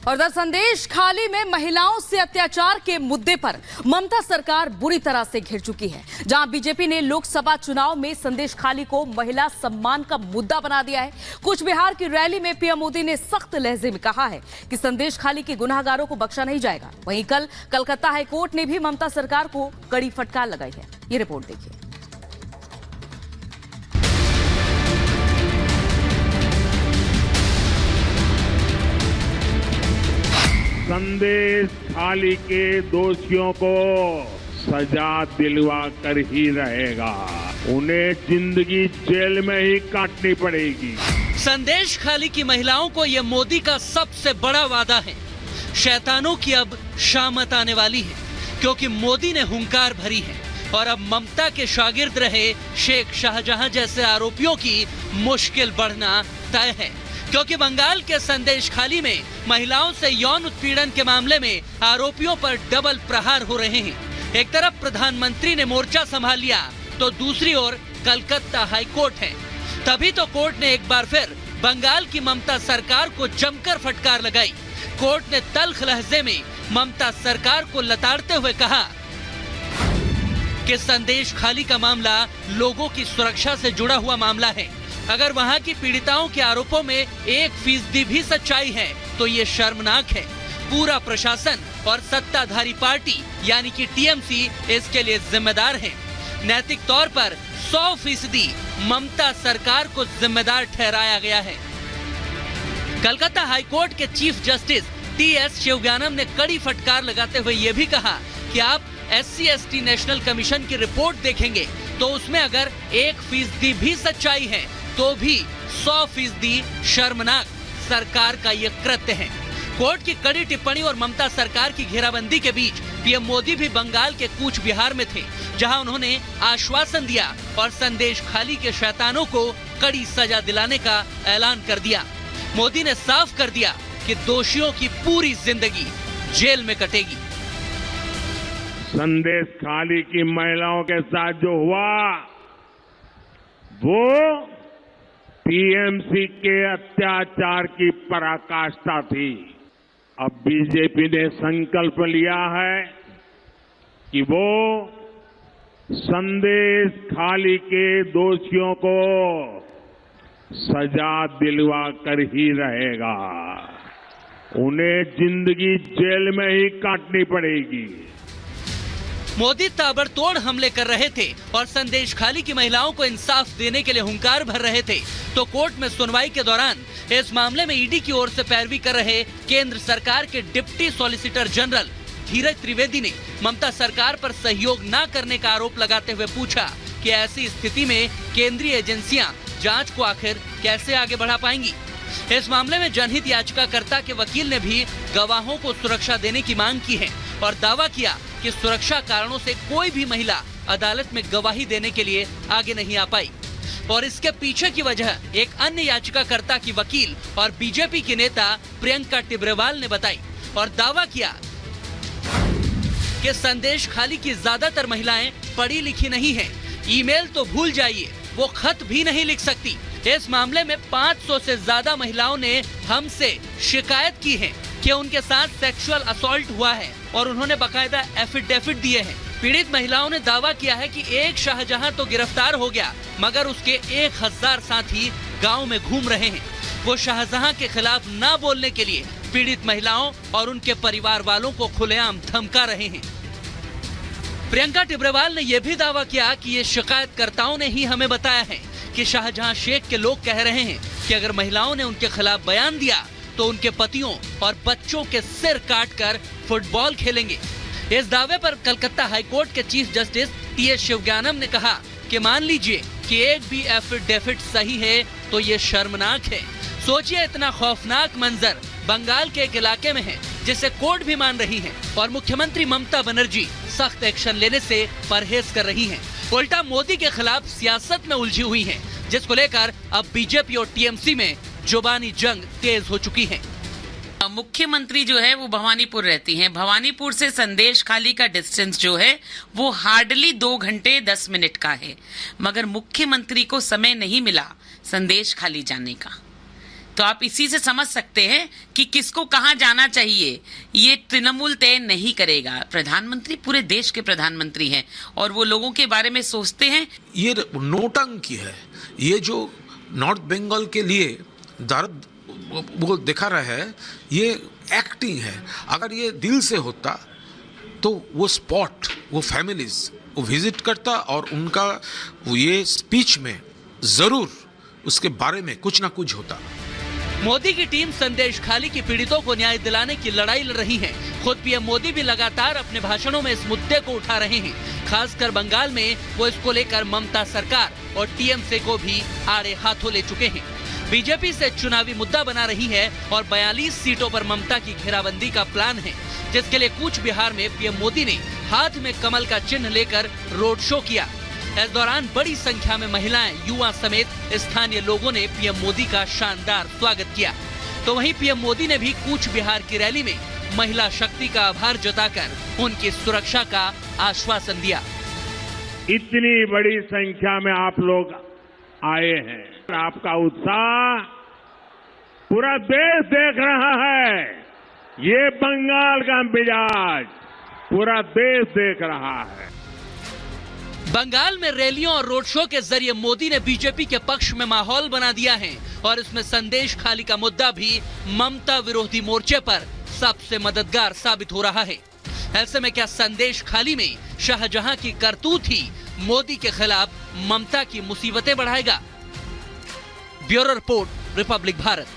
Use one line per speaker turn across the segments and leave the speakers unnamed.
और दर संदेश खाली में महिलाओं से अत्याचार के मुद्दे पर ममता सरकार बुरी तरह से घिर चुकी है। जहां बीजेपी ने लोकसभा चुनाव में संदेश खाली को महिला सम्मान का मुद्दा बना दिया है। कुछ बिहार की रैली में पीएम मोदी ने सख्त लहजे में कहा है कि संदेश खाली के गुनाहगारों को बख्शा नहीं जाएगा। वहीं कल कलकत्ता हाईकोर्ट ने भी ममता सरकार को कड़ी फटकार लगाई है। ये रिपोर्ट देखिए।
संदेश खाली के दोषियों को सजा दिलवा कर ही रहेगा। उन्हें जिंदगी जेल में ही काटनी पड़ेगी।
संदेश खाली की महिलाओं को यह मोदी का सबसे बड़ा वादा है। शैतानों की अब शामत आने वाली है, क्योंकि मोदी ने हुंकार भरी है और अब ममता के शागिर्द रहे शेख शाहजहां जैसे आरोपियों की मुश्किल बढ़ना तय है। क्योंकि बंगाल के संदेश खाली में महिलाओं से यौन उत्पीड़न के मामले में आरोपियों पर डबल प्रहार हो रहे हैं। एक तरफ प्रधानमंत्री ने मोर्चा संभाल लिया तो दूसरी ओर कलकत्ता हाईकोर्ट है। तभी तो कोर्ट ने एक बार फिर बंगाल की ममता सरकार को जमकर फटकार लगाई। कोर्ट ने तल्ख लहजे में ममता सरकार को लताड़ते हुए कहा कि संदेश खाली का मामला लोगों की सुरक्षा से जुड़ा हुआ मामला है। अगर वहां की पीड़िताओं के आरोपों में 1% भी सच्चाई है तो ये शर्मनाक है। पूरा प्रशासन और सत्ताधारी पार्टी यानी कि टीएमसी इसके लिए जिम्मेदार है। नैतिक तौर पर 100% ममता सरकार को जिम्मेदार ठहराया गया है। कलकत्ता हाईकोर्ट के चीफ जस्टिस टीएस शिवज्ञानम ने कड़ी फटकार लगाते हुए ये भी कहा कि आप SC/ST नेशनल कमीशन की रिपोर्ट देखेंगे तो उसमें अगर 1% भी सच्चाई है तो भी 100% शर्मनाक सरकार का ये कृत्य है। कोर्ट की कड़ी टिप्पणी और ममता सरकार की घेराबंदी के बीच पीएम मोदी भी बंगाल के कूच बिहार में थे, जहां उन्होंने आश्वासन दिया और संदेश खाली के शैतानों को कड़ी सजा दिलाने का ऐलान कर दिया। मोदी ने साफ कर दिया कि दोषियों की पूरी जिंदगी जेल में कटेगी।
संदेश खाली की महिलाओं के साथ जो हुआ वो टीएमसी के अत्याचार की पराकाष्ठा थी। अब बीजेपी ने संकल्प लिया है कि वो संदेश खाली के दोषियों को सजा दिलवा कर ही रहेगा। उन्हें जिंदगी जेल में ही काटनी पड़ेगी।
मोदी ताबड़तोड़ हमले कर रहे थे और संदेश खाली की महिलाओं को इंसाफ देने के लिए हुंकार भर रहे थे, तो कोर्ट में सुनवाई के दौरान इस मामले में ईडी की ओर से पैरवी कर रहे केंद्र सरकार के डिप्टी सॉलिसिटर जनरल धीरज त्रिवेदी ने ममता सरकार पर सहयोग न करने का आरोप लगाते हुए पूछा कि ऐसी स्थिति में केंद्रीय एजेंसियां जांच को आखिर कैसे आगे बढ़ा पाएंगी। इस मामले में जनहित याचिकाकर्ता के वकील ने भी गवाहों को सुरक्षा देने की मांग की है और दावा किया कि सुरक्षा कारणों से कोई भी महिला अदालत में गवाही देने के लिए आगे नहीं आ पाई। और इसके पीछे की वजह एक अन्य याचिकाकर्ता की वकील और बीजेपी की नेता प्रियंका टिब्रेवाल ने बताई और दावा किया कि संदेश खाली की ज्यादातर महिलाएं पढ़ी लिखी नहीं हैं। ईमेल तो भूल जाइए, वो खत भी नहीं लिख सकती। इस मामले में 500 से ज्यादा महिलाओं ने हमसे शिकायत की है कि उनके साथ सेक्सुअल असॉल्ट हुआ है और उन्होंने बकायदा एफिडेविट दिए हैं। पीड़ित महिलाओं ने दावा किया है कि एक शाहजहां तो गिरफ्तार हो गया, मगर उसके 1000 साथी गांव में घूम रहे हैं। वो शाहजहां के खिलाफ ना बोलने के लिए पीड़ित महिलाओं और उनके परिवार वालों को खुलेआम धमका रहे हैं। प्रियंका टिब्रेवाल ने यह भी दावा किया कि ये शिकायतकर्ताओं ने ही हमें बताया है कि शाहजहां शेख के लोग कह रहे हैं कि अगर महिलाओं ने उनके खिलाफ बयान दिया तो उनके पतियों और बच्चों के सिर काटकर फुटबॉल खेलेंगे। इस दावे पर कलकत्ता हाईकोर्ट के चीफ जस्टिस टीएस शिवज्ञानम ने कहा कि मान लीजिए कि एक भी एफिडेविट सही है तो ये शर्मनाक है। सोचिए, इतना खौफनाक मंजर बंगाल के एक इलाके में है जिसे कोर्ट भी मान रही है और मुख्यमंत्री ममता बनर्जी सख्त एक्शन लेने से परहेज कर रही हैं। उल्टा मोदी के खिलाफ सियासत में उलझी हुई हैं, जिसको लेकर अब बीजेपी और टीएमसी में जुबानी जंग तेज हो चुकी है।
मुख्यमंत्री जो है वो भवानीपुर रहती हैं। भवानीपुर से संदेश खाली का डिस्टेंस जो है वो हार्डली 2 घंटे 10 मिनट का है, मगर मुख्यमंत्री को समय नहीं मिला संदेश खाली जाने का। तो आप इसी से समझ सकते हैं कि किसको कहां जाना चाहिए ये तृणमूल तय नहीं करेगा। प्रधानमंत्री पूरे देश के प्रधानमंत्री हैं और वो लोगों के बारे में सोचते हैं।
ये नोटंकी है, ये जो नॉर्थ बंगाल के लिए दर्द वो दिखा रहा है, ये एक्टिंग है। अगर ये दिल से होता तो वो स्पॉट, वो फैमिलीज वो विजिट करता और उनका ये स्पीच में जरूर उसके बारे में कुछ ना कुछ होता।
मोदी की टीम संदेश खाली की पीड़ितों को न्याय दिलाने की लड़ाई लड़ रही है। खुद पीएम मोदी भी लगातार अपने भाषणों में इस मुद्दे को उठा रहे हैं। खासकर बंगाल में वो इसको लेकर ममता सरकार और टीएमसी को भी आड़े हाथों ले चुके हैं। बीजेपी से चुनावी मुद्दा बना रही है और 42 सीटों पर ममता की घेराबंदी का प्लान है, जिसके लिए कूच बिहार में पीएम मोदी ने हाथ में कमल का चिन्ह लेकर रोड शो किया। इस दौरान बड़ी संख्या में महिलाएं, युवा समेत स्थानीय लोगों ने पीएम मोदी का शानदार स्वागत किया। तो वहीं पीएम मोदी ने भी कूच बिहार की रैली में महिला शक्ति का आभार जताकर उनकी सुरक्षा का आश्वासन दिया।
इतनी बड़ी संख्या में आप लोग आए हैं, आपका उत्साह पूरा देश देख रहा है। ये बंगाल का मिजाज पूरा देश देख रहा है।
बंगाल में रैलियों और रोड शो के जरिए मोदी ने बीजेपी के पक्ष में माहौल बना दिया है और इसमें संदेश खाली का मुद्दा भी ममता विरोधी मोर्चे पर सबसे मददगार साबित हो रहा है। ऐसे में क्या संदेश खाली में शाहजहां की करतूत ही मोदी के खिलाफ ममता की मुसीबतें बढ़ाएगा? Bureau report, Republic Bharat.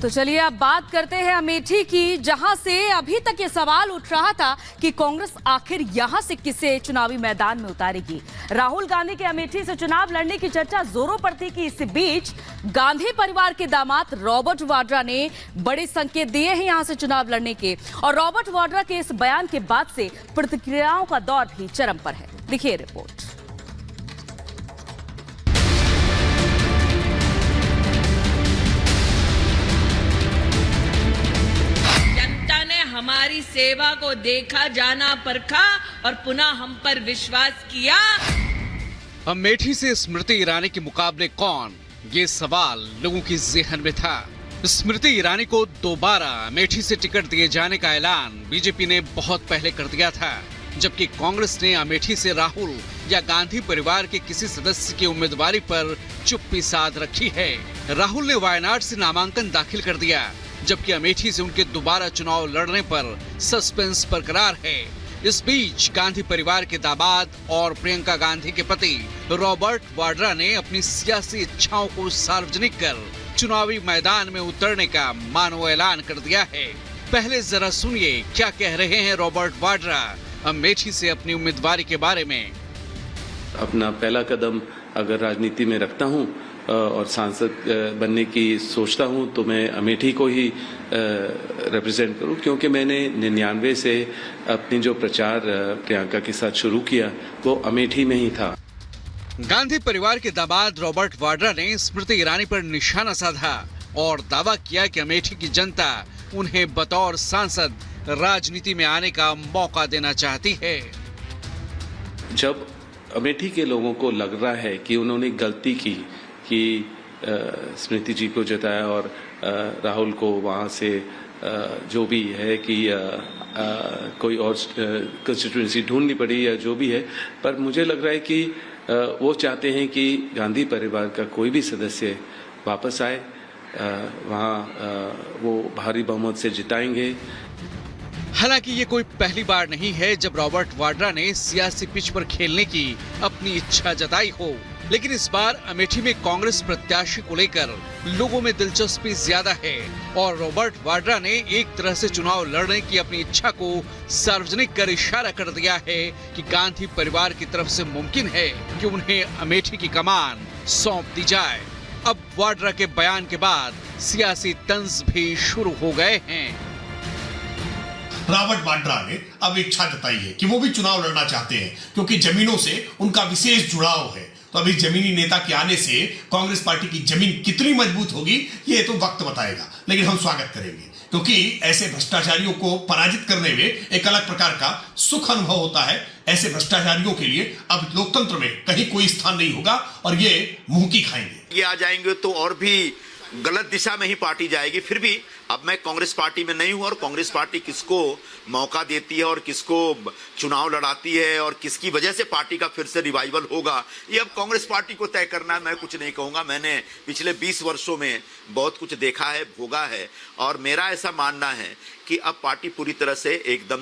तो चलिए अब बात करते हैं अमेठी की, जहां से अभी तक ये सवाल उठ रहा था कि कांग्रेस आखिर यहां से किसे चुनावी मैदान में उतारेगी। राहुल गांधी के अमेठी से चुनाव लड़ने की चर्चा जोरों पर थी कि इस बीच गांधी परिवार के दामाद रॉबर्ट वाड्रा ने बड़े संकेत दिए हैं यहां से चुनाव लड़ने के, और रॉबर्ट वाड्रा के इस बयान के बाद से प्रतिक्रियाओं का दौर भी चरम पर है। देखिए रिपोर्ट।
हमारी सेवा को देखा, जाना, परखा और पुनः हम पर विश्वास किया।
अमेठी से स्मृति ईरानी के मुकाबले कौन, ये सवाल लोगों की जेहन में था। स्मृति ईरानी को दोबारा अमेठी से टिकट दिए जाने का ऐलान बीजेपी ने बहुत पहले कर दिया था, जबकि कांग्रेस ने अमेठी से राहुल या गांधी परिवार के किसी सदस्य की उम्मीदवारी पर चुप्पी साध रखी है। राहुल ने वायनाड से नामांकन दाखिल कर दिया, जबकि अमेठी से उनके दोबारा चुनाव लड़ने पर सस्पेंस बरकरार है। इस बीच गांधी परिवार के दामाद और प्रियंका गांधी के पति रॉबर्ट वाड्रा ने अपनी सियासी इच्छाओं को सार्वजनिक कर चुनावी मैदान में उतरने का मानो ऐलान कर दिया है। पहले जरा सुनिए क्या कह रहे हैं रॉबर्ट वाड्रा अमेठी से अपनी उम्मीदवारी के बारे में।
अपना पहला कदम अगर राजनीति में रखता हूं और सांसद बनने की सोचता हूं तो मैं अमेठी को ही रिप्रेजेंट करूं, क्योंकि मैंने 99 से अपनी जो प्रचार प्रियंका के साथ शुरू किया वो अमेठी में ही था।
गांधी परिवार के दामाद रॉबर्ट वाड्रा ने स्मृति ईरानी पर निशाना साधा और दावा किया कि अमेठी की जनता उन्हें बतौर सांसद राजनीति में आने का मौका देना चाहती है।
जब अमेठी के लोगों को लग रहा है कि उन्होंने गलती की कि स्मृति जी को जताया और राहुल को वहाँ से जो भी है कि कोई और कंस्टिट्यूएंसी ढूंढनी पड़ी या जो भी है, पर मुझे लग रहा है कि वो चाहते हैं कि गांधी परिवार का कोई भी सदस्य वापस आए, वहाँ वो भारी बहुमत से जिताएंगे।
हालांकि ये कोई पहली बार नहीं है जब रॉबर्ट वाड्रा ने सियासी पिच पर खेलने की अपनी इच्छा जताई हो, लेकिन इस बार अमेठी में कांग्रेस प्रत्याशी को लेकर लोगों में दिलचस्पी ज्यादा है और रॉबर्ट वाड्रा ने एक तरह से चुनाव लड़ने की अपनी इच्छा को सार्वजनिक कर इशारा कर दिया है कि गांधी परिवार की तरफ से मुमकिन है कि उन्हें अमेठी की कमान सौंप दी जाए। अब वाड्रा के बयान के बाद सियासी तंज भी शुरू हो गए हैं।
रॉबर्ट वाड्रा ने अब इच्छा जताई है कि वो भी चुनाव लड़ना चाहते हैं, क्योंकि जमीनों से उनका विशेष जुड़ाव है। तो अभी जमीनी नेता के आने से कांग्रेस पार्टी की जमीन कितनी मजबूत होगी ये तो वक्त बताएगा, लेकिन हम स्वागत करेंगे क्योंकि ऐसे भ्रष्टाचारियों को पराजित करने में एक अलग प्रकार का सुख अनुभव होता है। ऐसे भ्रष्टाचारियों के लिए अब लोकतंत्र में कहीं कोई स्थान नहीं होगा और ये मुंह की खाएंगे।
ये आ जाएंगे तो और भी गलत दिशा में ही पार्टी जाएगी। फिर भी अब मैं कांग्रेस पार्टी में नहीं हूं और कांग्रेस पार्टी किसको मौका देती है और किसको चुनाव लड़ाती है और किसकी वजह से पार्टी का फिर से रिवाइवल होगा, ये अब कांग्रेस पार्टी को तय करना है। मैं कुछ नहीं कहूंगा। मैंने पिछले 20 वर्षों में बहुत कुछ देखा है, भोगा है और मेरा ऐसा मानना है कि अब पार्टी पूरी तरह से एकदम